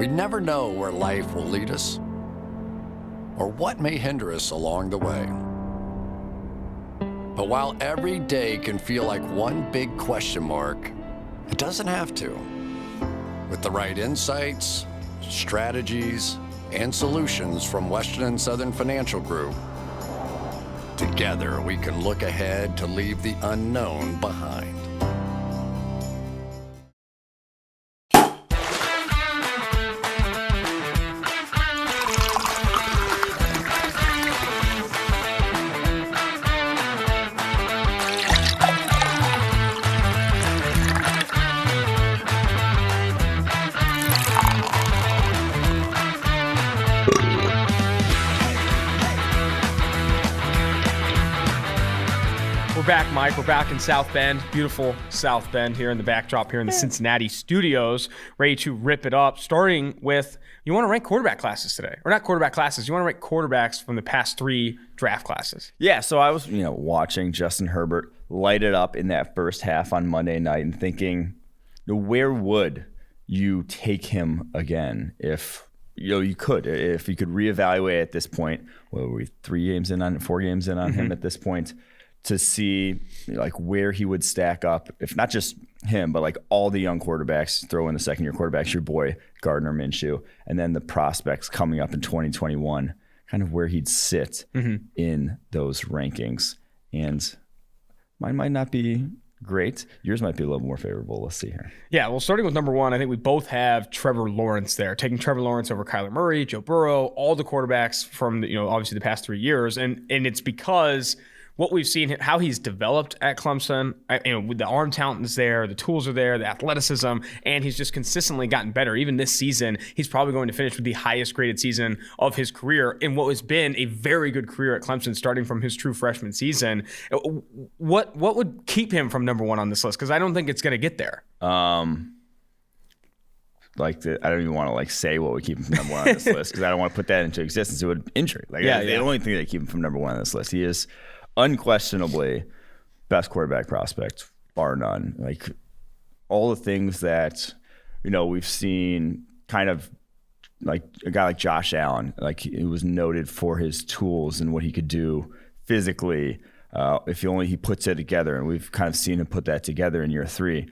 We never know where life will lead us or what may hinder us along the way. But while every day can feel like one big question mark, it doesn't have to. With the right insights, strategies, and solutions from Western and Southern Financial Group, together we can look ahead to leave the unknown behind. We're back, Mike. We're back in South Bend. Beautiful South Bend here in the backdrop here in the Cincinnati studios. Ready to rip it up. Starting with, you want to rank quarterback classes today. Or not quarterback classes. You want to rank quarterbacks from the past 3 draft classes. Yeah, so I was watching Justin Herbert light it up in that first half on Monday night and thinking, where would you take him again if you could reevaluate at this point? What were we, 4 games in on him at this point? To see where he would stack up, if not just him, but all the young quarterbacks, throw in the second-year quarterbacks, your boy Gardner Minshew, and then the prospects coming up in 2021, kind of where he'd sit in those rankings. And mine might not be great. Yours might be a little more favorable. Let's see here. Yeah, well, starting with number 1, I think we both have Trevor Lawrence there, taking Trevor Lawrence over Kyler Murray, Joe Burrow, all the quarterbacks from obviously the past 3 years, and it's because what we've seen, how he's developed at Clemson, with the arm talent is there, the tools are there, the athleticism, and he's just consistently gotten better. Even this season, he's probably going to finish with the highest graded season of his career in what has been a very good career at Clemson, starting from his true freshman season. What would keep him from number 1 on this list? Because I don't think it's going to get there. I don't even want to say what would keep him from number 1 on this list, because I don't want to put that into existence. It would injury. The only thing that keep him from number 1 on this list. He is unquestionably best quarterback prospect, bar none. All the things that we've seen, kind of like a guy like Josh Allen, he was noted for his tools and what he could do physically if he puts it together, and we've kind of seen him put that together in year 3.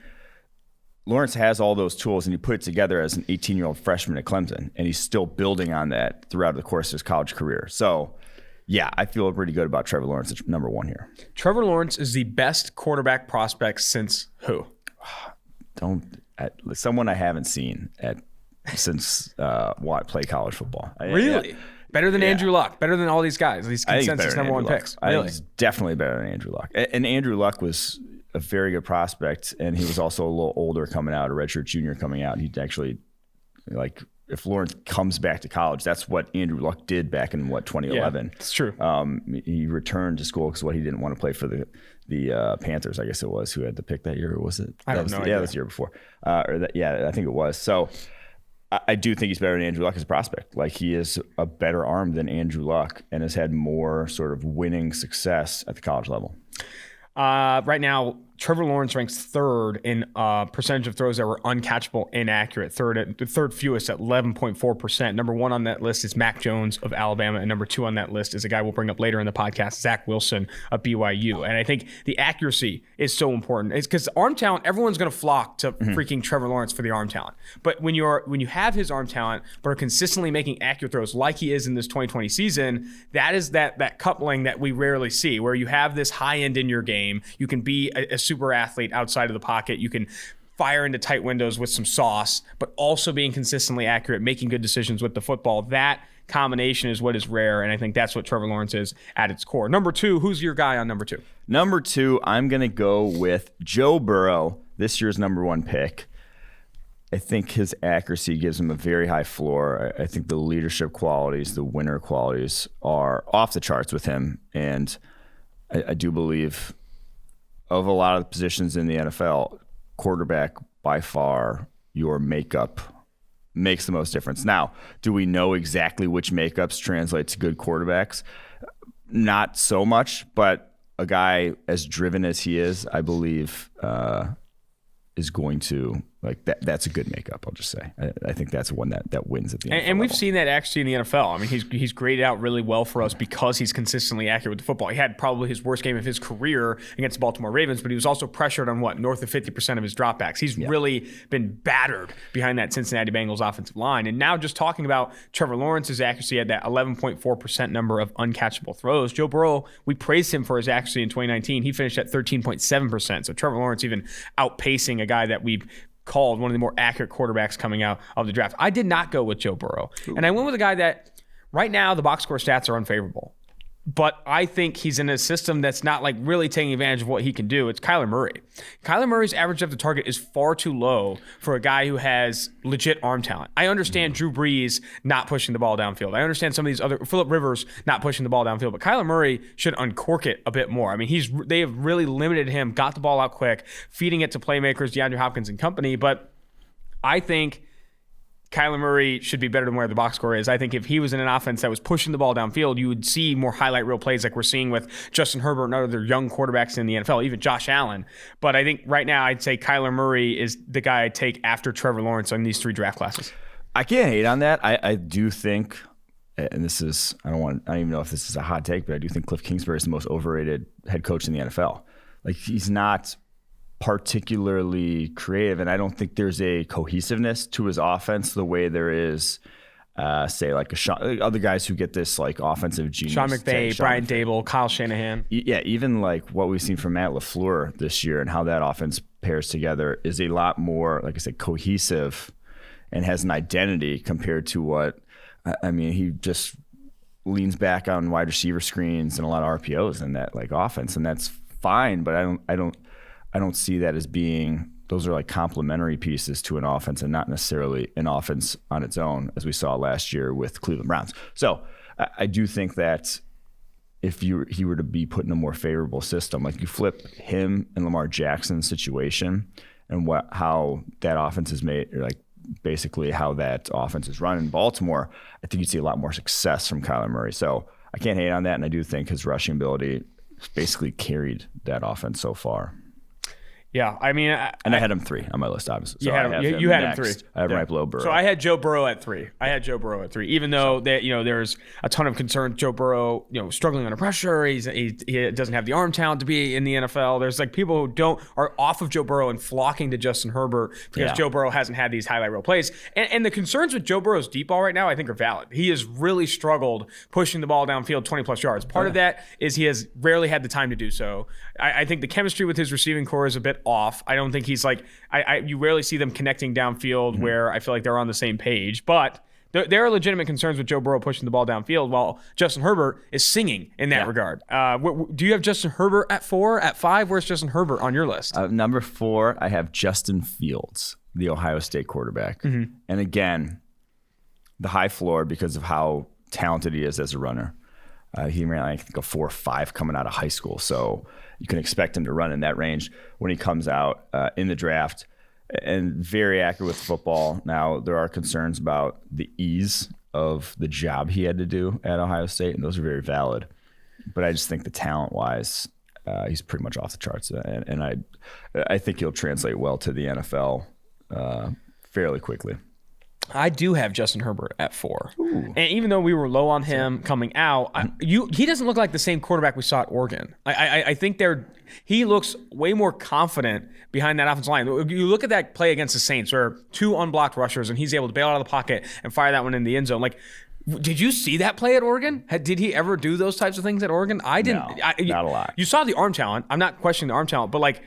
Lawrence has all those tools, and he put it together as an 18-year-old freshman at Clemson, and he's still building on that throughout the course of his college career. So yeah, I feel pretty good about Trevor Lawrence at number 1 here. Trevor Lawrence is the best quarterback prospect since who? Someone I haven't seen since play college football. Really? Better than Andrew Luck? Better than all these guys? These consensus number 1 picks? I think he's definitely better than Andrew Luck. And Andrew Luck was a very good prospect, and he was also a little older coming out, a redshirt junior coming out. He'd actually if Lawrence comes back to college, that's what Andrew Luck did back in 2011. Yeah, it's true. He returned to school because he didn't want to play for the Panthers, I guess it was, who had the pick that year, or was it? I don't know. Yeah, that was the year before. I think it was. So I do think he's better than Andrew Luck as a prospect. He is a better arm than Andrew Luck and has had more sort of winning success at the college level. Right now, Trevor Lawrence ranks 3rd in percentage of throws that were uncatchable, inaccurate. Third fewest at 11.4%. Number 1 on that list is Mac Jones of Alabama, and number 2 on that list is a guy we'll bring up later in the podcast, Zach Wilson of BYU. And I think the accuracy is so important. It's because arm talent, everyone's going to flock to freaking Trevor Lawrence for the arm talent. But when you have his arm talent, but are consistently making accurate throws like he is in this 2020 season, that is that coupling that we rarely see, where you have this high end in your game. You can be a super athlete outside of the pocket. You can fire into tight windows with some sauce, but also being consistently accurate, making good decisions with the football. That combination is what is rare, and I think that's what Trevor Lawrence is at its core. Number 2, who's your guy on number 2? Number 2, I'm going to go with Joe Burrow, this year's number 1 pick. I think his accuracy gives him a very high floor. I think the leadership qualities, the winner qualities are off the charts with him, and I do believe of a lot of the positions in the NFL, quarterback, by far, your makeup makes the most difference. Now, do we know exactly which makeups translate to good quarterbacks? Not so much, but a guy as driven as he is, I believe, is going to Like that's a good makeup, I'll just say. I think that's one that wins at the NFL And we've level. seen that actually in the NFL. I mean, he's graded out really well for us because he's consistently accurate with the football. He had probably his worst game of his career against the Baltimore Ravens, but he was also pressured on north of 50% of his dropbacks. He's really been battered behind that Cincinnati Bengals offensive line. And now just talking about Trevor Lawrence's accuracy at that 11.4% number of uncatchable throws. Joe Burrow, we praised him for his accuracy in 2019. He finished at 13.7%. So Trevor Lawrence even outpacing a guy that we've called one of the more accurate quarterbacks coming out of the draft. I did not go with Joe Burrow. And I went with a guy that right now the box score stats are unfavorable. But I think he's in a system that's not like really taking advantage of what he can do. It's Kyler Murray. Kyler Murray's average depth of target is far too low for a guy who has legit arm talent. I understand Drew Brees not pushing the ball downfield. I understand some of these other, Phillip Rivers not pushing the ball downfield. But Kyler Murray should uncork it a bit more. I mean, they have really limited him, got the ball out quick, feeding it to playmakers, DeAndre Hopkins and company. But I think Kyler Murray should be better than where the box score is. I think if he was in an offense that was pushing the ball downfield, you would see more highlight reel plays like we're seeing with Justin Herbert and other young quarterbacks in the NFL, even Josh Allen. But I think right now I'd say Kyler Murray is the guy I'd take after Trevor Lawrence on these three draft classes. I can't hate on that. I do think, and this is, I don't even know if this is a hot take, but I do think Cliff Kingsbury is the most overrated head coach in the NFL. Like, he's not particularly creative, and I don't think there's a cohesiveness to his offense the way there is, say, like other guys who get this like offensive genius. Sean McVay, Brian Dable, Kyle Shanahan. Yeah, even like what we've seen from Matt LaFleur this year and how that offense pairs together is a lot more, like I said, cohesive and has an identity compared to what, I mean, he just leans back on wide receiver screens and a lot of RPOs in that like offense, and that's fine, but I don't see that as being, those are like complementary pieces to an offense and not necessarily an offense on its own, as we saw last year with Cleveland Browns. So I do think that if he were to be put in a more favorable system, like you flip him and Lamar Jackson's situation and how that offense is made, or like basically how that offense is run in Baltimore, I think you'd see a lot more success from Kyler Murray. So I can't hate on that, and I do think his rushing ability basically carried that offense so far. Yeah, I mean, I had him 3 on my list, obviously. So you had him 3. I have him right below Burrow. So I had Joe Burrow at 3. Even though that there's a ton of concern. Joe Burrow, struggling under pressure. He doesn't have the arm talent to be in the NFL. There's like people who are off of Joe Burrow and flocking to Justin Herbert because Joe Burrow hasn't had these highlight reel plays. And the concerns with Joe Burrow's deep ball right now, I think, are valid. He has really struggled pushing the ball downfield 20 plus yards. Part of that is he has rarely had the time to do so. I think the chemistry with his receiving core is a bit off. I don't think he's like, you rarely see them connecting downfield where I feel like they're on the same page. But there are legitimate concerns with Joe Burrow pushing the ball downfield while Justin Herbert is singing in that regard. Do you have Justin Herbert at 4, at 5? Where's Justin Herbert on your list? Number 4, I have Justin Fields, the Ohio State quarterback. Mm-hmm. And again, the high floor because of how talented he is as a runner. He ran, I think, a 4.5 coming out of high school. So you can expect him to run in that range when he comes out in the draft, and very accurate with football. Now, there are concerns about the ease of the job he had to do at Ohio State, and those are very valid. But I just think the talent-wise, he's pretty much off the charts. And I think he'll translate well to the NFL fairly quickly. I do have Justin Herbert at 4. Ooh. And even though we were low on him coming out, he doesn't look like the same quarterback we saw at Oregon. I think he looks way more confident behind that offensive line. You look at that play against the Saints where 2 unblocked rushers and he's able to bail out of the pocket and fire that one in the end zone. Like, did you see that play at Oregon? Did he ever do those types of things at Oregon? I didn't. No, not a lot. You saw the arm talent. I'm not questioning the arm talent, but like,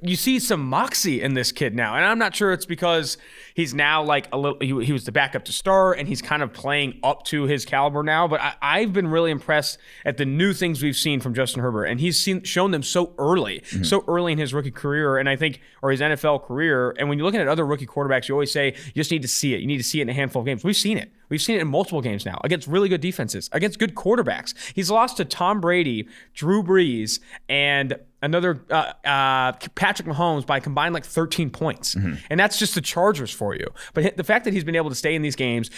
you see some moxie in this kid now, and I'm not sure it's because he's now like a little. He was the backup to start, and he's kind of playing up to his caliber now. But I've been really impressed at the new things we've seen from Justin Herbert, and he's shown them so early in his rookie career, and I think or his NFL career. And when you're looking at other rookie quarterbacks, you always say you just need to see it. You need to see it in a handful of games. We've seen it. We've seen it in multiple games now against really good defenses, against good quarterbacks. He's lost to Tom Brady, Drew Brees, and another Patrick Mahomes by combined like 13 points. Mm-hmm. And that's just the Chargers for you. But the fact that he's been able to stay in these games,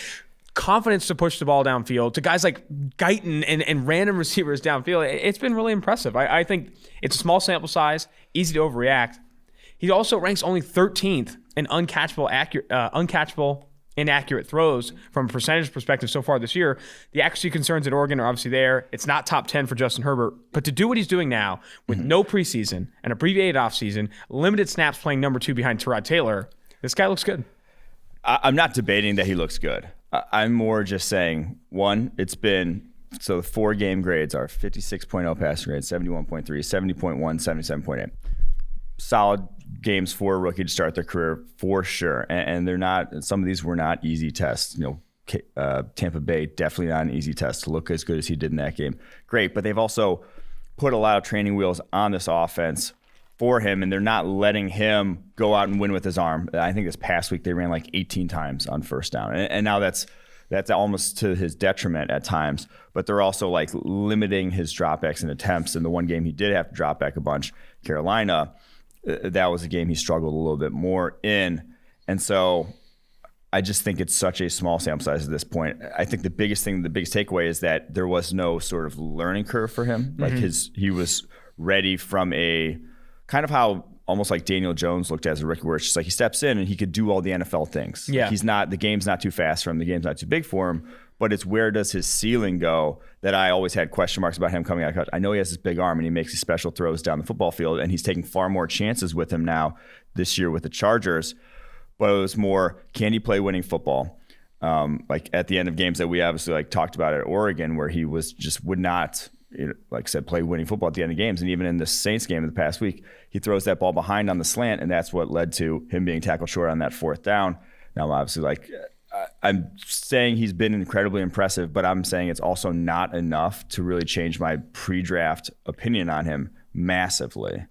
confidence to push the ball downfield to guys like Guyton and random receivers downfield, it's been really impressive. I think it's a small sample size, easy to overreact. He also ranks only 13th and uncatchable inaccurate throws from a percentage perspective so far this year. The accuracy concerns at Oregon are obviously there. It's not top 10 for Justin Herbert, but to do what he's doing now with no preseason, an abbreviated offseason, limited snaps playing number 2 behind Tyrod Taylor, this guy looks good. I'm not debating that he looks good. I'm more just saying, one, the 4-game grades are 56.0 passing grade, 71.3, 70.1, 77.8. Solid games for a rookie to start their career for sure. And they're not, some of these were not easy tests. Tampa Bay, definitely not an easy test to look as good as he did in that game. Great, but they've also put a lot of training wheels on this offense for him, and they're not letting him go out and win with his arm. I think this past week they ran like 18 times on first down. And now that's almost to his detriment at times, but they're also like limiting his dropbacks and attempts. In the one game he did have to drop back a bunch, Carolina, that was a game he struggled a little bit more in. And so I just think it's such a small sample size at this point. I think the biggest takeaway is that there was no sort of learning curve for him. Like he was ready from a kind of how almost like Daniel Jones looked as a rookie, where it's just like he steps in and he could do all the NFL things. Yeah. The game's not too fast for him. The game's not too big for him, but it's where does his ceiling go that I always had question marks about him coming out of college. I know he has this big arm and he makes these special throws down the football field, and he's taking far more chances with him now this year with the Chargers, but it was more, can he play winning football? Like at the end of games that we obviously like talked about at Oregon, where he was just would not, like I said, play winning football at the end of games. And even in the Saints game in the past week, he throws that ball behind on the slant, and that's what led to him being tackled short on that 4th down. Now, obviously, I'm saying he's been incredibly impressive, but I'm saying it's also not enough to really change my pre-draft opinion on him massively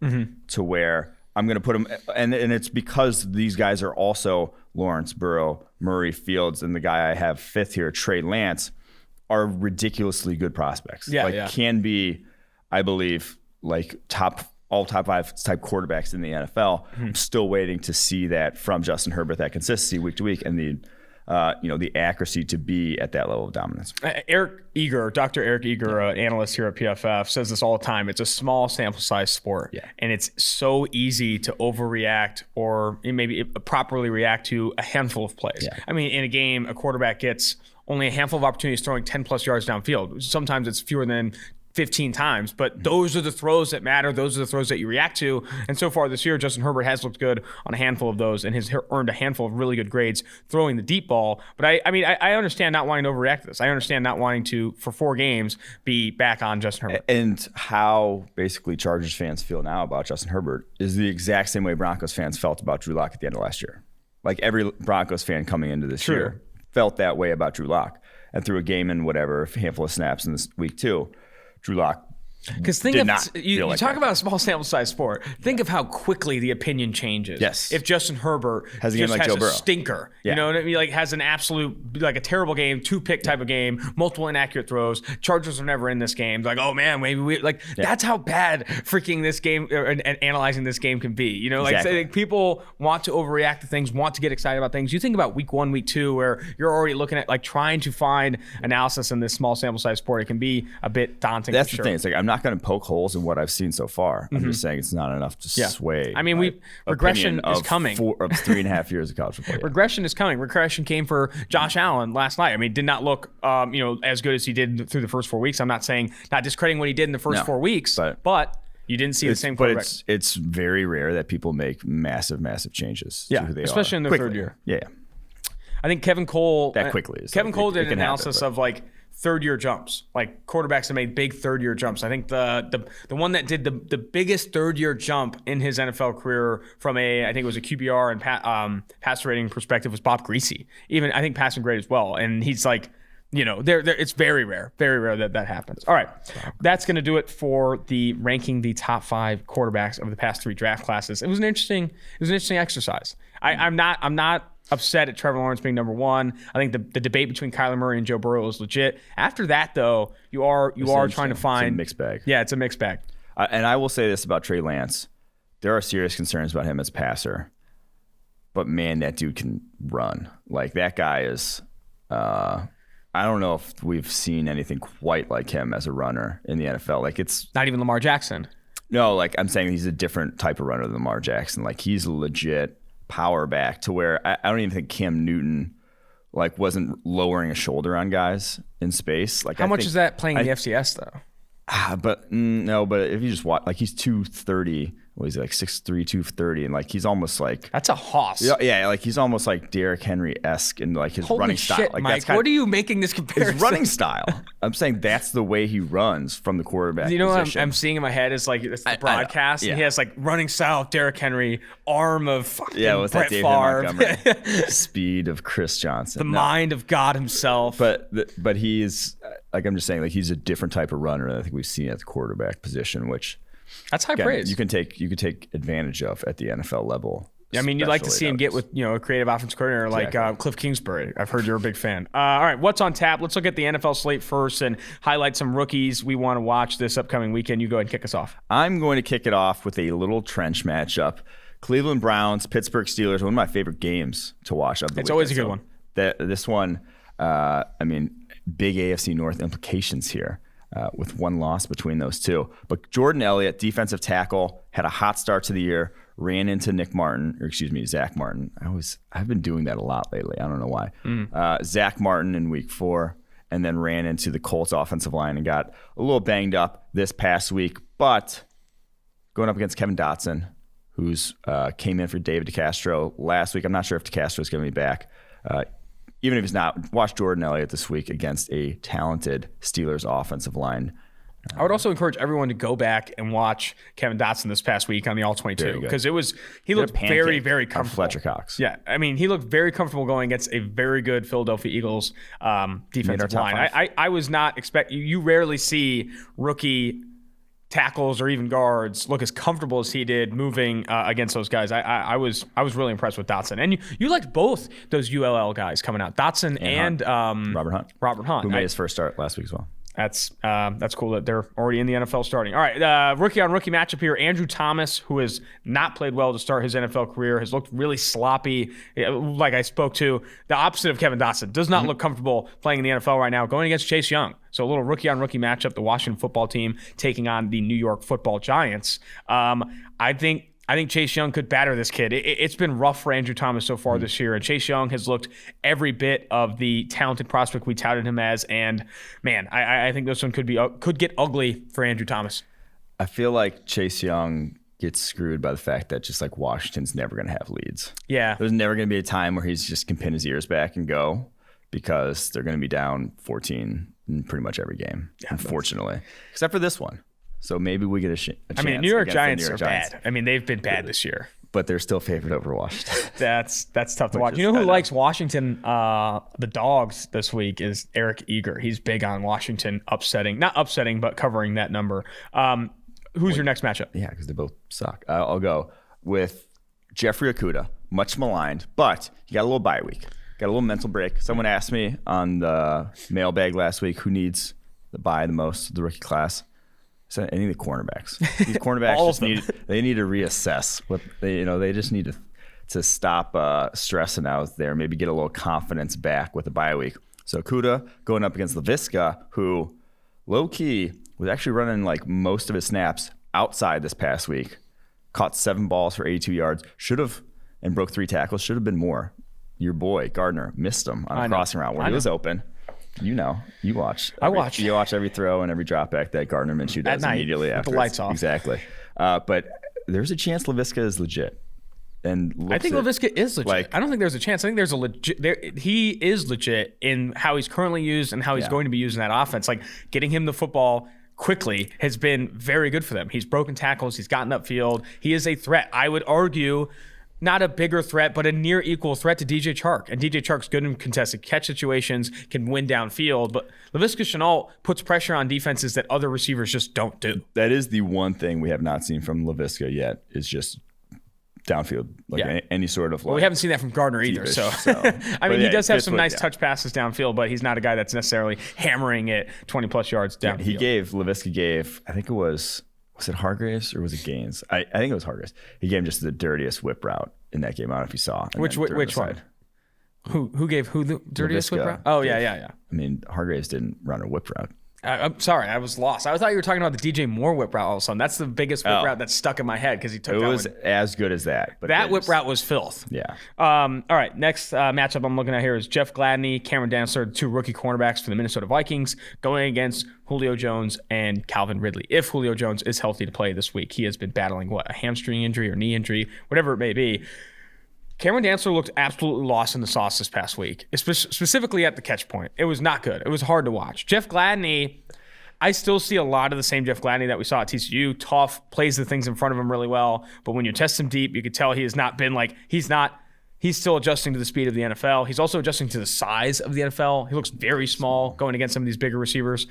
to where I'm going to put him. And it's because these guys are also Lawrence, Burrow, Murray, Fields, and the guy I have 5th here, Trey Lance, are ridiculously good prospects. Can be, I believe, like all top 5 type quarterbacks in the NFL. I'm still waiting to see that from Justin Herbert, that consistency week to week, and the accuracy to be at that level of dominance. Dr. Eric Eager, analyst here at PFF, says this all the time. It's a small sample size sport, and it's so easy to overreact or maybe properly react to a handful of plays. I mean, in a game, a quarterback gets only a handful of opportunities throwing 10 plus yards downfield. Sometimes it's fewer than 15 times, but those are the throws that matter. Those are the throws that you react to. And so far this year, Justin Herbert has looked good on a handful of those and has earned a handful of really good grades throwing the deep ball. But I understand not wanting to overreact to this. I understand not wanting to, for 4 games, be back on Justin Herbert. And how basically Chargers fans feel now about Justin Herbert is the exact same way Broncos fans felt about Drew Lock at the end of last year. Like every Broncos fan coming into this year felt that way about Drew Lock. And through a game and whatever, a handful of snaps in this week too, Drew Lock Because you talk about a small sample size sport. Think of how quickly the opinion changes. Yes. If Justin Herbert has a game like Joe Burrow, stinker, you know what I mean? Like has an absolute, like a terrible game, 2-pick type of game, multiple inaccurate throws. Chargers are never in this game. Like, oh man, maybe we like. That's how bad freaking this game and analyzing this game can be. You know, like exactly. People want to overreact to things, want to get excited about things. You think about week 1, week 2, where you're already looking at like trying to find analysis in this small sample size sport. It can be a bit daunting. That's the thing. It's like I'm not going to poke holes in what I've seen so far. I'm just saying it's not enough to sway. I mean, regression is coming. Of 3.5 years of college football. Regression is coming. Regression came for Josh Allen last night. I mean, did not look as good as he did through the first 4 weeks. I'm not discrediting what he did in the first 4 weeks, but you didn't see the same quarterback. But it's very rare that people make massive changes to who they especially are. In their third year. Yeah. I think Kevin Cole that quickly is Kevin Cole did an analysis of like third-year jumps, like quarterbacks that made big third-year jumps. I think the one that did the biggest third-year jump in his NFL career from I think it was a QBR and passer rating perspective was Bob Greasy. Even I think passing grade as well. And he's like, it's very rare that happens. All right, that's going to do it for the ranking the top 5 quarterbacks of the past 3 draft classes. It was an interesting exercise. I'm not upset at Trevor Lawrence being number 1. I think the debate between Kyler Murray and Joe Burrow is legit. After that, though, you are trying to find it's a mixed bag. Yeah, it's a mixed bag. And I will say this about Trey Lance: there are serious concerns about him as a passer, but man, that dude can run. Like that guy is. I don't know if we've seen anything quite like him as a runner in the NFL. Like it's not even Lamar Jackson. No, like I'm saying he's a different type of runner than Lamar Jackson. Like he's legit power back to where I don't even think Cam Newton like wasn't lowering a shoulder on guys in space. Like how much is that playing in the FCS though? But if you just watch, like he's 230. What is he, like 6'3", 230, and like he's almost like that's a hoss. Yeah, like he's almost like Derrick Henry-esque in like his running style. Like Mike, what are you making this comparison? His running style. I'm saying that's the way he runs from the quarterback. You know position. what I'm seeing in my head is like it's the broadcast. And he has like running style of Derrick Henry, arm of fucking what's Brett that Favre, speed of Chris Johnson, the mind of God himself. But he is like I'm just saying like he's a different type of runner than I think we've seen at the quarterback position, which. That's high praise. You can take advantage of at the NFL level. I mean, you'd like to see him get with a creative offensive coordinator like Cliff Kingsbury. I've heard you're a big fan. All right, what's on tap? Let's look at the NFL slate first and highlight some rookies we want to watch this upcoming weekend. You go ahead and kick us off. I'm going to kick it off with a little trench matchup: Cleveland Browns, Pittsburgh Steelers. One of my favorite games to watch of the weekend. It's always a good one. This one, I mean, big AFC North implications here. With one loss between those two. But Jordan Elliott, defensive tackle, had a hot start to the year, ran into Zach Martin. I've been doing that a lot lately. I don't know why. Zach Martin in week 4, and then ran into the Colts offensive line and got a little banged up this past week. But going up against Kevin Dotson, who's came in for David DeCastro last week. I'm not sure if DeCastro's going to be back. Even if he's not, watch Jordan Elliott this week against a talented Steelers offensive line. I would also encourage everyone to go back and watch Kevin Dotson this past week on the All-22 because he looked very, very comfortable. Fletcher Cox. Yeah, I mean, he looked very comfortable going against a very good Philadelphia Eagles defensive line. I was not expecting. You rarely see rookie tackles or even guards look as comfortable as he did moving against those guys. I was really impressed with Dotson. And you liked both those ULL guys coming out, Dotson and Robert Hunt, who made his first start last week as well. That's cool that they're already in the NFL starting. All right, rookie on rookie matchup here. Andrew Thomas, who has not played well to start his NFL career, has looked really sloppy. Like I spoke to, the opposite of Kevin Dotson. Does not look comfortable playing in the NFL right now, going against Chase Young. So a little rookie on rookie matchup, the Washington football team taking on the New York football Giants. I think Chase Young could batter this kid. It's been rough for Andrew Thomas so far this year, and Chase Young has looked every bit of the talented prospect we touted him as. And man, I think this one could get ugly for Andrew Thomas. I feel like Chase Young gets screwed by the fact that just like Washington's never going to have leads. Yeah, there's never going to be a time where he's just can pin his ears back and go because they're going to be down 14 in pretty much every game, unfortunately, except for this one. So maybe we get a chance. I mean, New York Giants are bad. I mean, they've been bad this year. But they're still favored over Washington. That's tough to watch. You know who likes Washington, the Dogs this week is Eric Eager. He's big on Washington not upsetting, but covering that number. Who's your next matchup? Yeah, because they both suck. I'll go with Jeffrey Okudah, much maligned, but he got a little bye week. Got a little mental break. Someone asked me on the mailbag last week who needs the bye the most, the rookie class. So any of the cornerbacks. These cornerbacks need to reassess what they just need to stop stressing out there, maybe get a little confidence back with the bye week. So Okudah going up against Laviska, who low key was actually running like most of his snaps outside this past week. Caught 7 balls for 82 yards. And broke 3 tackles. Should have been more. Your boy Gardner missed him on a crossing route where he was open. You watch. I watch. You watch every throw and every drop back that Gardner Minshew does immediately after the lights off. Exactly. But there's a chance Laviska is legit. And I think Laviska is legit. I don't think there's a chance. I think there's a legit. He is legit in how he's currently used and how he's going to be used in that offense. Like getting him the football quickly has been very good for them. He's broken tackles. He's gotten upfield. He is a threat. I would argue. Not a bigger threat, but a near equal threat to DJ Chark. And DJ Chark's good in contested catch situations, can win downfield. But Laviska Shenault puts pressure on defenses that other receivers just don't do. That is the one thing we have not seen from Laviska yet is just downfield. Any sort of. Well, we haven't seen that from Gardner either. So. I mean, he does have some nice touch passes downfield, but he's not a guy that's necessarily hammering it 20-plus yards downfield. Laviska gave, I think it was it Hargraves or was it Gaines? I think it was Hargraves. He gave him just the dirtiest whip route in that game. I don't know if you saw. Which one? Who gave who the dirtiest whip route? Oh, yeah. I mean, Hargraves didn't run a whip route. I'm sorry, I was lost. I thought you were talking about the DJ Moore whip route all of a sudden. That's the biggest whip route that's stuck in my head because he took that one. It was as good as that. But that whip route was filth. Yeah. All right, next matchup I'm looking at here is Jeff Gladney, Cameron Dantzler, the two rookie cornerbacks for the Minnesota Vikings, going against Julio Jones and Calvin Ridley. If Julio Jones is healthy to play this week, he has been battling, a hamstring injury or knee injury, whatever it may be. Cameron Dantzler looked absolutely lost in the sauce this past week, specifically at the catch point. It was not good. It was hard to watch. Jeff Gladney, I still see a lot of the same Jeff Gladney that we saw at TCU. Tough, plays the things in front of him really well. But when you test him deep, you could tell he has not been he's still adjusting to the speed of the NFL. He's also adjusting to the size of the NFL. He looks very small going against some of these bigger receivers.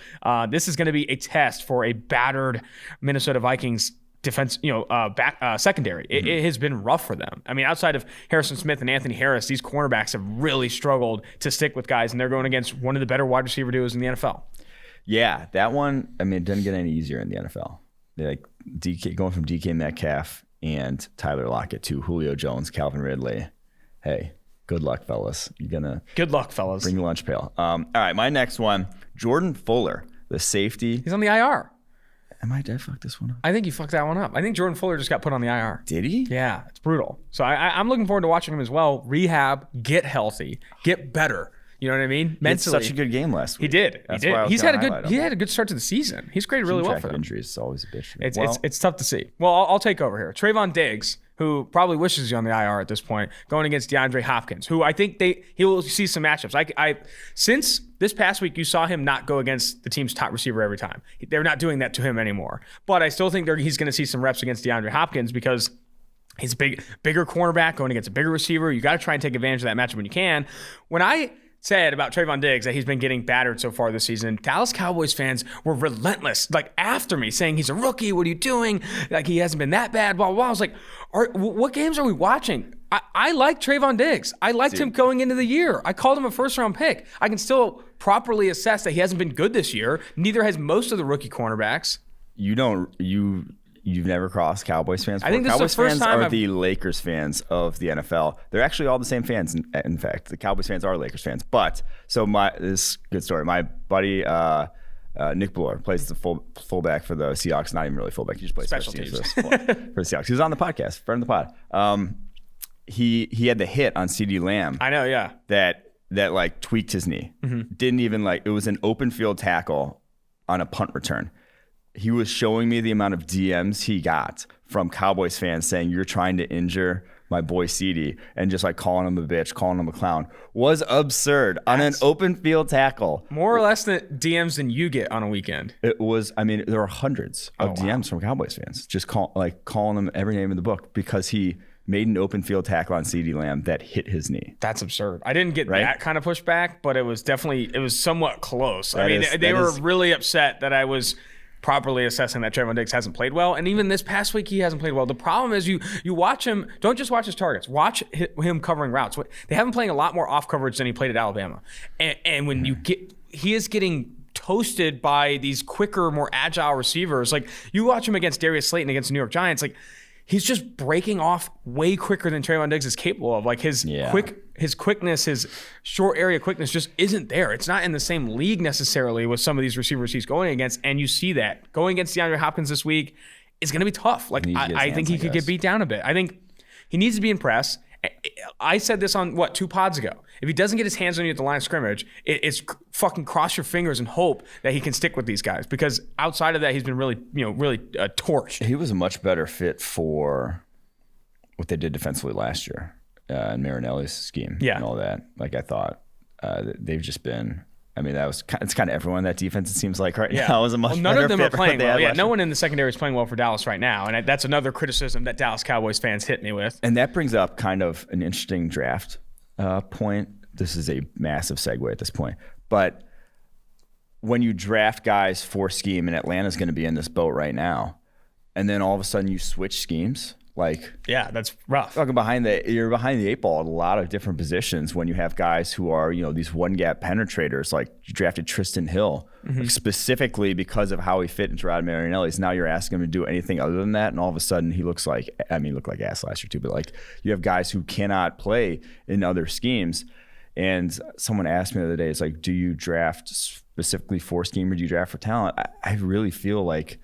This is going to be a test for a battered Minnesota Vikings defense, secondary. It has been rough for them. I mean, outside of Harrison Smith and Anthony Harris, these cornerbacks have really struggled to stick with guys, and they're going against one of the better wide receiver duos in the NFL. Yeah, that one, it doesn't get any easier in the NFL. Like going from DK Metcalf and Tyler Lockett to Julio Jones, Calvin Ridley. Hey, good luck, fellas. Good luck, fellas. Bring your lunch pail. All right, my next one, Jordan Fuller, the safety. He's on the IR. Did I fuck this one up? I think you fucked that one up. I think Jordan Fuller just got put on the IR. Did he? Yeah, it's brutal. So I'm looking forward to watching him as well. Rehab, get healthy, get better. You know what I mean? Mentally, he had such a good game last week. He did. He had a good start to the season. He's graded really well for them. Injuries is always a bitch. It's tough to see. Well, I'll take over here. Trayvon Diggs, who probably wishes he's on the IR at this point, going against DeAndre Hopkins, who I think he will see some matchups. Since this past week, you saw him not go against the team's top receiver every time. They're not doing that to him anymore. But I still think he's going to see some reps against DeAndre Hopkins because he's a bigger cornerback going against a bigger receiver. You got to try and take advantage of that matchup when you can. When I said about Trayvon Diggs that he's been getting battered so far this season, Dallas Cowboys fans were relentless, after me, saying he's a rookie. What are you doing? He hasn't been that bad. Blah, blah, blah. I was like, what games are we watching? I like Trayvon Diggs. I liked him going into the year. I called him a first-round pick. I can still properly assess that he hasn't been good this year. Neither has most of the rookie cornerbacks. You've never crossed Cowboys fans before? I think this Cowboys is the first fans time are the Lakers fans of the NFL. They're actually all the same fans. In fact, the Cowboys fans are Lakers fans. But this is a good story. My buddy Nick Bloor plays the fullback for the Seahawks. Not even really fullback. He just plays special teams for the Seahawks. He was on the podcast, friend of the pod. He had the hit on CeeDee Lamb. I know, yeah. That tweaked his knee. Mm-hmm. Didn't even it was an open field tackle on a punt return. He was showing me the amount of DMs he got from Cowboys fans saying, you're trying to injure my boy CeeDee, and just calling him a bitch, calling him a clown, was absurd on an open field tackle. More or less than DMs than you get on a weekend. It was, there were hundreds of DMs from Cowboys fans just calling him every name in the book because he made an open field tackle on CeeDee Lamb that hit his knee. That's absurd. I didn't get that kind of pushback, but it was somewhat close. They were really upset that I was properly assessing that Trayvon Diggs hasn't played well. And even this past week, he hasn't played well. The problem is you watch him, don't just watch his targets, watch him covering routes. They have him playing a lot more off coverage than he played at Alabama. And when he is getting toasted by these quicker, more agile receivers. You watch him against Darius Slayton against the New York Giants, he's just breaking off way quicker than Trayvon Diggs is capable of. His quickness, his short area quickness just isn't there. It's not in the same league necessarily with some of these receivers he's going against. And you see that. Going against DeAndre Hopkins this week is going to be tough. I think he could get beat down a bit. I think he needs to be impressed. I said this on 2 pods ago. If he doesn't get his hands on you at the line of scrimmage, it's fucking cross your fingers and hope that he can stick with these guys, because outside of that, he's been really torched. He was a much better fit for what they did defensively last year in Marinelli's scheme and all that. I thought they've just been. It's kind of everyone that defense, it seems like right now is a much better fit. None of them are playing well. Yeah, no one in the secondary is playing well for Dallas right now, and that's another criticism that Dallas Cowboys fans hit me with. And that brings up kind of an interesting draft point. This is a massive segue at this point, but when you draft guys for scheme, and Atlanta's going to be in this boat right now, and then all of a sudden you switch schemes. That's rough. You're behind the 8 ball at a lot of different positions when you have guys who are, these one gap penetrators. You drafted Tristan Hill specifically because of how he fit into Rod Marinelli's. Now you're asking him to do anything other than that, and all of a sudden he looks like, he looked like ass last year too, but you have guys who cannot play in other schemes. And someone asked me the other day, it's like, do you draft specifically for scheme or do you draft for talent? I really feel like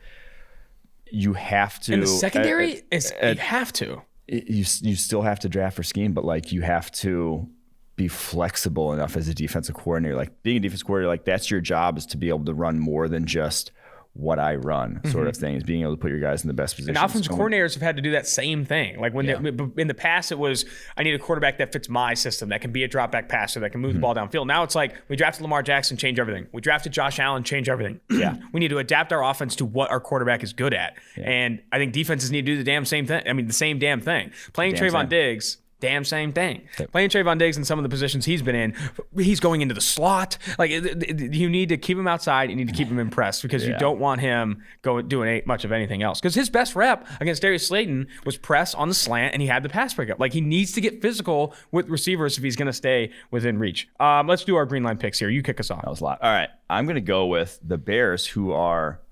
you have to. In the secondary, you have to. You still have to draft for scheme, but like you have to be flexible enough as a defensive coordinator. Like being a defensive coordinator, like that's your job, is to be able to run more than just what I run sort of thing, is being able to put your guys in the best position. And offensive coordinators have had to do that same thing. Like when in the past it was, I need a quarterback that fits my system, that can be a drop back passer, that can move the ball downfield. Now it's like, we drafted Lamar Jackson, change everything. We drafted Josh Allen, change everything. Yeah. We need to adapt our offense to what our quarterback is good at. Yeah. And I think defenses need to do the damn same thing. I mean, the same damn thing. Playing Trayvon Diggs, damn same thing. Yep. Playing Trayvon Diggs in some of the positions he's been in, he's going into the slot. Like, you need to keep him outside. You need to keep him impressed, because you don't want him doing much of anything else. Because his best rep against Darius Slayton was press on the slant, and he had the pass breakup. Like, he needs to get physical with receivers if he's going to stay within reach. Let's do our Greenline picks here. You kick us off. That was a lot. All right. I'm going to go with the Bears, who are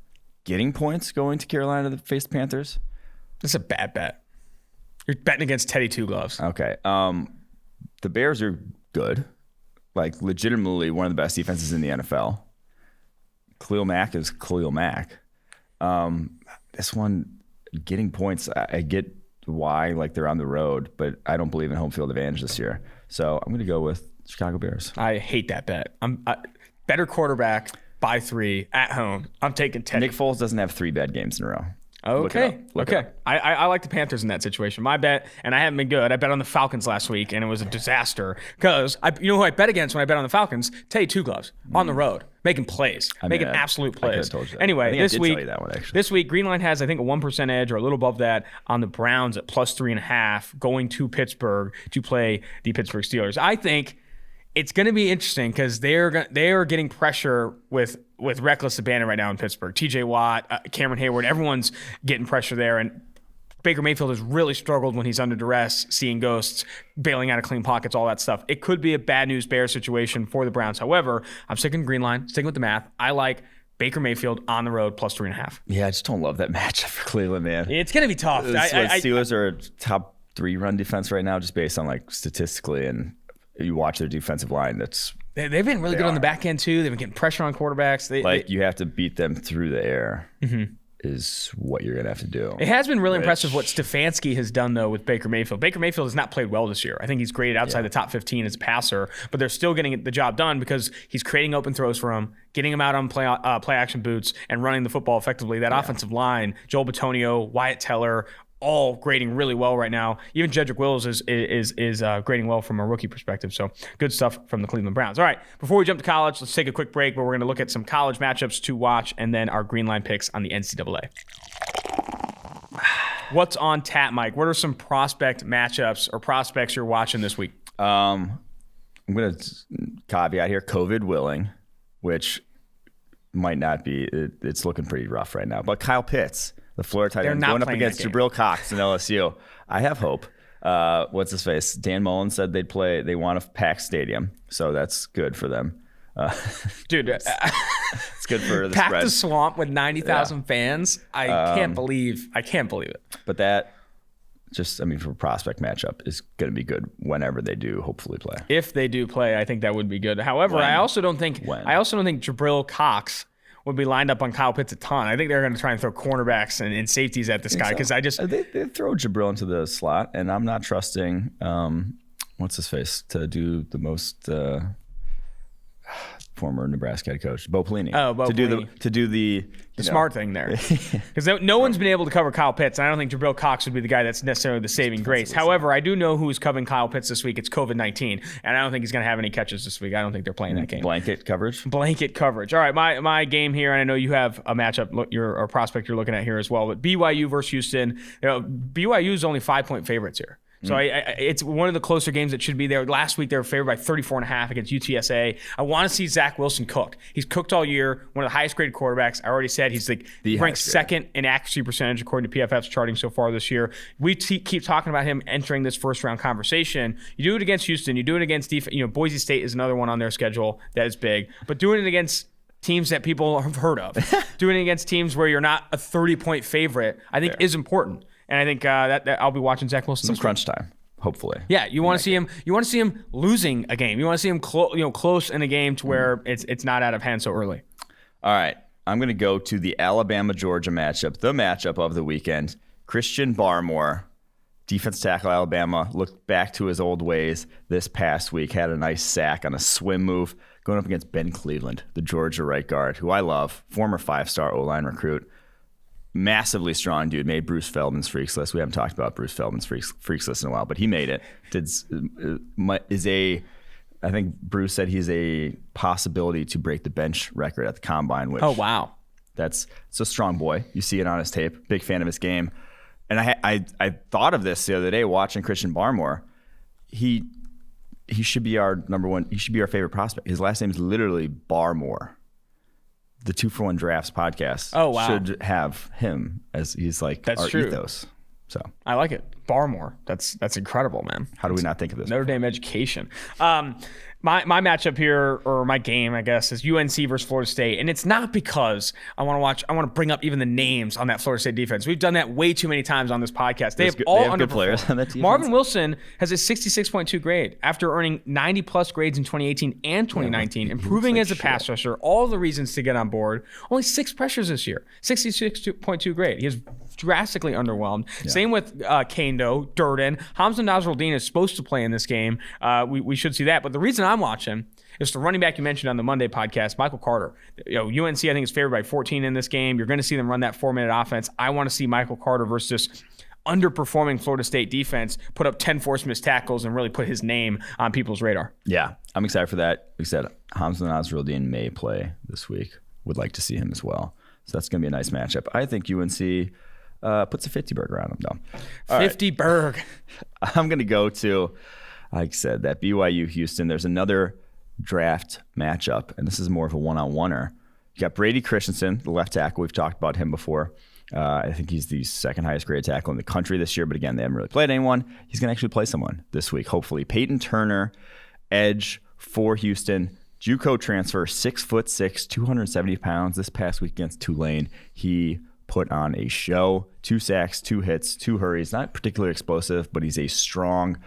getting points going to Carolina to face the Panthers. That's a bad bet. You're betting against Teddy Two Gloves. Okay. The Bears are good. Like, legitimately one of the best defenses in the NFL. Khalil Mack is Khalil Mack. This one, getting points, I get why, like, they're on the road, but I don't believe in home field advantage this year. So I'm going to go with Chicago Bears. I hate that bet. Better quarterback by 3 at home. I'm taking Teddy. Nick Foles doesn't have 3 bad games in a row. Okay. I like the Panthers in that situation. My bet, and I haven't been good. I bet on the Falcons last week, and it was a disaster. Because you know who I bet against when I bet on the Falcons? Teddy Two Gloves on the road, making plays, making absolute plays. Anyway, this week, Greenline has, I think, a 1% edge or a little above that on the Browns at +3.5, going to Pittsburgh to play the Pittsburgh Steelers. I think it's going to be interesting because they are getting pressure with reckless abandon right now in Pittsburgh. TJ Watt, Cameron Hayward, everyone's getting pressure there. And Baker Mayfield has really struggled when he's under duress, seeing ghosts, bailing out of clean pockets, all that stuff. It could be a bad news bear situation for the Browns. However, I'm sticking Greenline, sticking with the math. I like Baker Mayfield on the road +3.5. Yeah, I just don't love that matchup for Cleveland, man. It's going to be tough. Steelers are a top 3 run defense right now, just based on, like, statistically, and you watch their defensive line. They've been really good on the back end too. They've been getting pressure on quarterbacks. You have to beat them through the air. Is what you're going to have to do. It has been really impressive what Stefanski has done, though, with Baker Mayfield. Baker Mayfield has not played well this year. I think he's graded outside the top 15 as a passer, but they're still getting the job done because he's creating open throws for him, getting him out on play action boots, and running the football effectively. That offensive line, Joel Bitonio, Wyatt Teller, all grading really well right now. Even Jedrick Wills is grading well from a rookie perspective. So good stuff from the Cleveland Browns. All right, before we jump to college, let's take a quick break where we're going to look at some college matchups to watch and then our Greenline picks on the NCAA. What's on tap, Mike? What are some prospect matchups or prospects you're watching this week? I'm going to caveat here, COVID willing, which might not be. It's looking pretty rough right now. But Kyle Pitts, the Florida tight end, going up against Jabril Cox in LSU. I have hope. What's his face? Dan Mullen said they want a packed stadium, so that's good for them. Dude, it's good for the pack spread. The swamp with 90,000 fans. I can't believe it. But that, for a prospect matchup, is going to be good whenever they do hopefully play. If they do play, I think that would be good. However, I also don't think Jabril Cox would be lined up on Kyle Pitts a ton. I think they're going to try and throw cornerbacks and safeties at this guy because they throw Jabril into the slot, and I'm not trusting what's his face to do the most former Nebraska head coach Bo Pelini. To do the smart thing there, because no one's been able to cover Kyle Pitts, and I don't think Jabril Cox would be the guy that's necessarily the saving grace. However, I do know who's covering Kyle Pitts this week. It's COVID-19, and I don't think he's going to have any catches this week. I don't think they're playing that game. Blanket coverage. All right, my game here, and I know you have a matchup, a prospect you're looking at here as well. But BYU versus Houston. BYU is only 5-point favorites here. So it's one of the closer games that should be there. Last week, they were favored by 34.5 against UTSA. I want to see Zach Wilson cooked. He's cooked all year, one of the highest graded quarterbacks. I already said he's ranked second in accuracy percentage according to PFF's charting so far this year. We keep talking about him entering this first-round conversation. You do it against Houston. You do it against Boise State is another one on their schedule that is big. But doing it against teams that people have heard of, doing it against teams where you're not a 30-point favorite, I think is important. And I think that I'll be watching Zach Wilson. Some crunch time. hopefully. Yeah, you want to see him. You want to see him losing a game. You want to see him close in a game to where it's not out of hand so early. All right, I'm going to go to the Alabama-Georgia matchup, the matchup of the weekend. Christian Barmore, defense tackle Alabama, looked back to his old ways this past week, had a nice sack on a swim move, going up against Ben Cleveland, the Georgia right guard, who I love, former 5-star O-line recruit. Massively strong dude, made Bruce Feldman's Freaks List. We haven't talked about Bruce Feldman's Freaks List in a while, but he made it. I think Bruce said he's a possibility to break the bench record at the Combine, which... Oh, wow. It's a strong boy. You see it on his tape. Big fan of his game. And I thought of this the other day watching Christian Barmore. He should be our number one. He should be our favorite prospect. His last name is literally Barmore. The 2-for-1 Drafts podcast should have him as he's like our ethos. So I like it. Barmore. That's incredible, man. How do we not think of this? Notre Dame education. My matchup here, or my game, I guess, is UNC versus Florida State. And it's not because I want to bring up even the names on that Florida State defense. We've done that way too many times on this podcast. They have good players on that defense. Marvin Wilson has a 66.2 grade after earning 90-plus grades in 2018 and 2019, improving as a pass rusher. All the reasons to get on board. Only 6 pressures this year. 66.2 grade. He is drastically underwhelmed. Yeah. Same with Kando, Durden. Hamza Nasruddin is supposed to play in this game. We should see that. But the reason I'm watching is the running back you mentioned on the Monday podcast, Michael Carter. UNC, I think, is favored by 14 in this game. You're going to see them run that 4-minute offense. I want to see Michael Carter versus this underperforming Florida State defense put up 10 forced missed tackles and really put his name on people's radar. Yeah, I'm excited for that. Like I said, Hamza Nasruddin may play this week. Would like to see him as well. So that's going to be a nice matchup. I think UNC puts a 50 burger on him, though. 50 burg. I'm going to go to, like I said, that BYU Houston. There's another draft matchup, and this is more of a one-on-oneer. You got Brady Christensen, the left tackle. We've talked about him before. I think he's the second highest graded tackle in the country this year, but again, they haven't really played anyone. He's going to actually play someone this week, hopefully. Peyton Turner, edge for Houston. JUCO transfer, 6'6", 270 pounds. This past week against Tulane, he put on a show. 2 sacks, 2 hits, 2 hurries. Not particularly explosive, but he's a strong,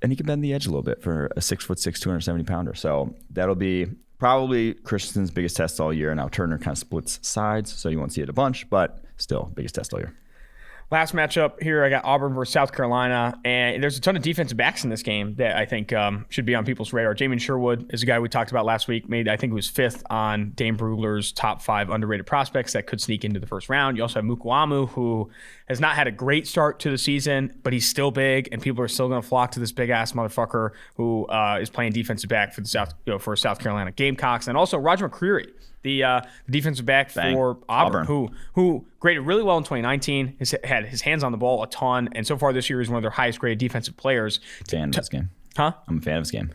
and he can bend the edge a little bit for a 6'6", 270 pounder. So that'll be probably Christensen's biggest test all year. Now Turner kind of splits sides, so you won't see it a bunch, but still biggest test all year. Last matchup here, I got Auburn versus South Carolina, and there's a ton of defensive backs in this game that I think should be on people's radar. Jamin Sherwood is a guy we talked about last week. I think he was 5th on Dane Brugler's top 5 underrated prospects that could sneak into the first round. You also have Mukuamu, who has not had a great start to the season, but he's still big, and people are still going to flock to this big-ass motherfucker who is playing defensive back for the for South Carolina Gamecocks. And also Roger McCreary, the defensive back for Auburn, who graded really well in 2019, has had his hands on the ball a ton, and so far this year is one of their highest graded defensive players. Fan of his game. Huh? I'm a fan of his game.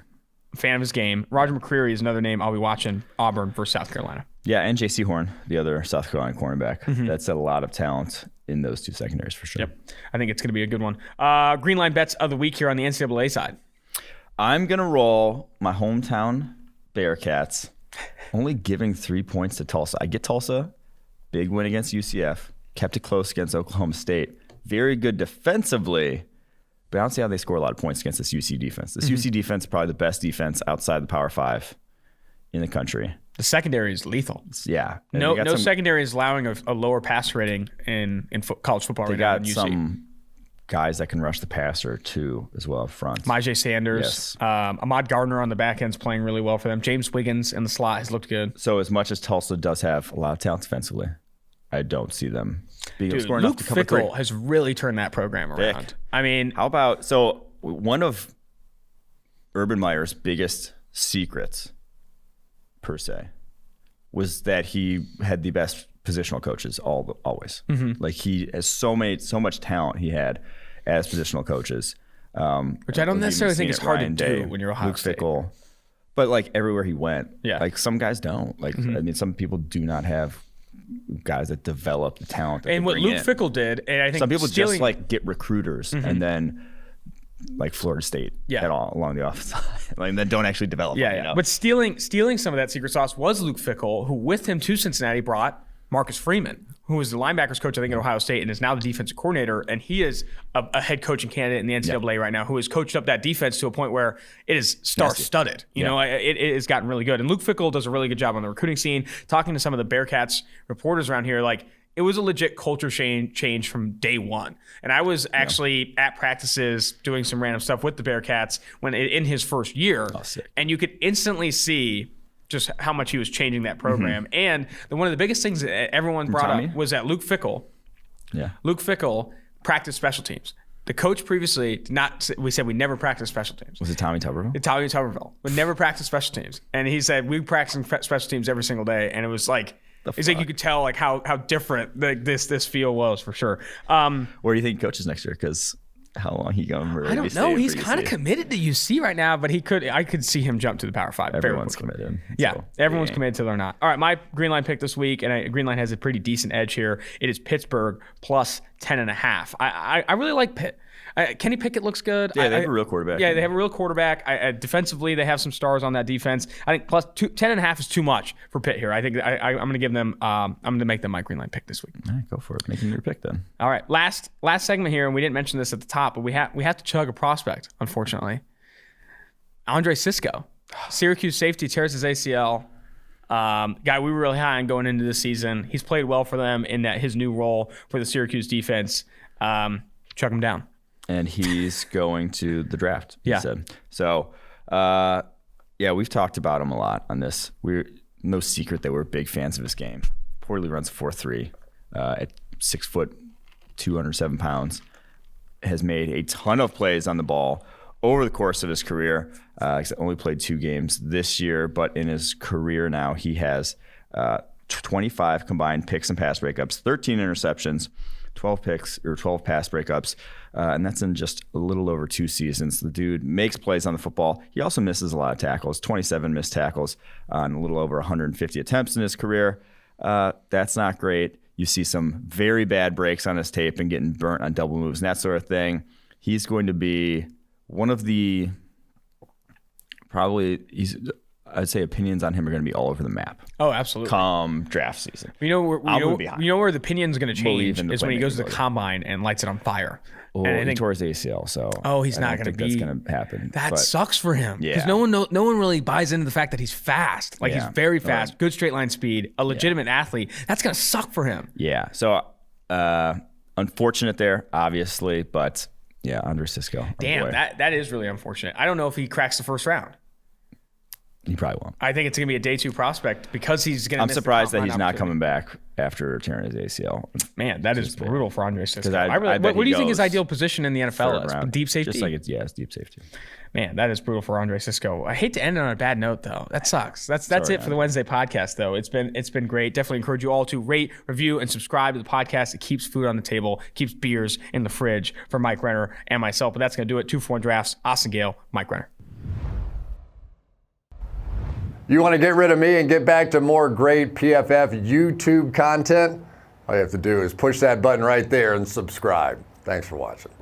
Fan of his game. Roger McCreary is another name I'll be watching. Auburn versus South Carolina. Yeah, and J.C. Horn, the other South Carolina cornerback. Mm-hmm. That's a lot of talent in those 2 secondaries for sure. Yep. I think it's going to be a good one. Greenline bets of the week here on the NCAA side. I'm going to roll my hometown Bearcats. Only giving 3 points to Tulsa. I get Tulsa. Big win against UCF. Kept it close against Oklahoma State. Very good defensively. But I don't see how they score a lot of points against this UC defense. This UC defense is probably the best defense outside the Power 5 in the country. The secondary is lethal. Yeah. No secondary is allowing a lower pass rating in college football right now than UC. They got some guys that can rush the passer too as well up front. Myjai Sanders. Yes. Ahmad Gardner on the back end is playing really well for them. James Wiggins in the slot has looked good. So as much as Tulsa does have a lot of talent defensively, I don't see them being able to score enough to cover. Luke Fickell has really turned that program around. I mean, how about, so one of Urban Meyer's biggest secrets per se was that he had the best positional coaches always. Mm-hmm. Like he has so much talent he had as positional coaches. Which I don't necessarily think is hard to do when you're Ohio State. Luke Fickell. But like everywhere he went, yeah. Like some guys don't. Like I mean, some people do not have guys that develop the talent. That and what Luke Fickell did, and I think some people just like get recruiters and then like Florida State at all along the offensive side, like, and then don't actually develop. Yeah, them, you know? But stealing some of that secret sauce was Luke Fickell, who with him to Cincinnati brought Marcus Freeman, who was the linebackers coach, I think, at Ohio State, and is now the defensive coordinator. And he is a head coaching candidate in the NCAA right now, who has coached up that defense to a point where it is star-studded. You know, it has gotten really good. And Luke Fickell does a really good job on the recruiting scene. Talking to some of the Bearcats reporters around here, like, it was a legit culture change from day one. And I was actually at practices doing some random stuff with the Bearcats in his first year. And you could instantly see just how much he was changing that program. And one of the biggest things that everyone brought up was that Luke Fickell practiced special teams. The coach previously did not. We said we never practiced special teams. Was it Tommy Tuberville? Tommy Tuberville. We never practiced special teams. And he said, we practice special teams every single day. And it was like, it's like you could tell like how different this feel was for sure. Where do you think he coaches next year? Because how long he going? Really, I don't know. He's kind of committed to UC right now, but I could see him jump to the Power 5. Everyone's committed. Yeah, so, everyone's committed till they're not. All right, my Greenline pick this week, and Greenline has a pretty decent edge here. It is Pittsburgh plus 10.5. I really like Pitt. Kenny Pickett looks good. Yeah, they have a real quarterback. Yeah, they have a real quarterback. Defensively, they have some stars on that defense. I think plus 10.5 is too much for Pitt here. I think I'm going to give them. I'm going to make them my Greenline pick this week. All right, go for it. Make them your pick then. All right, last segment here, and we didn't mention this at the top, but we have to chug a prospect. Unfortunately, Andre Sisco, Syracuse safety, tears his ACL. Guy we were really high on going into the season. He's played well for them in his new role for the Syracuse defense. Chug him down. And he's going to the draft, he yeah. said. So, we've talked about him a lot on this. We're no secret that we're big fans of his game. Poorly runs 4.3 at 6 foot, 207 pounds. Has made a ton of plays on the ball over the course of his career. He's only played 2 games this year, but in his career now, he has 25 combined picks and pass breakups, 13 interceptions, 12 picks or 12 pass breakups, and that's in just a little over 2 seasons. The dude makes plays on the football. He also misses a lot of tackles, 27 missed tackles on a little over 150 attempts in his career. That's not great. You see some very bad breaks on his tape and getting burnt on double moves and that sort of thing. He's going to be one of the I'd say opinions on him are going to be all over the map. Oh, absolutely. Come draft season. You know where the opinion's going to change is when he goes to the combine and lights it on fire. Oh, he tore his ACL, so he's not going to be. That's going to happen. That sucks for him because Yeah. no one really buys into the fact that he's fast. Like he's very fast, good straight line speed, a legitimate athlete. That's going to suck for him. Yeah. So unfortunate there, obviously, but yeah, Andre Sisco. Damn, that is really unfortunate. I don't know if he cracks the first round. He probably won't. I think it's going to be a day 2 prospect because he's going to. I'm surprised that he's not coming back after tearing his ACL. Man, that is brutal for Andre Sisco. What do you think his ideal position in the NFL is? Round. Deep safety? It's deep safety. Man, that is brutal for Andre Sisco. I hate to end it on a bad note, though. That sucks. That's it for the Wednesday podcast, though. It's been great. Definitely encourage you all to rate, review, and subscribe to the podcast. It keeps food on the table, keeps beers in the fridge for Mike Renner and myself. But that's going to do it. 2-for-1 drafts. Austin Gayle, Mike Renner. You want to get rid of me and get back to more great PFF YouTube content? All you have to do is push that button right there and subscribe. Thanks for watching.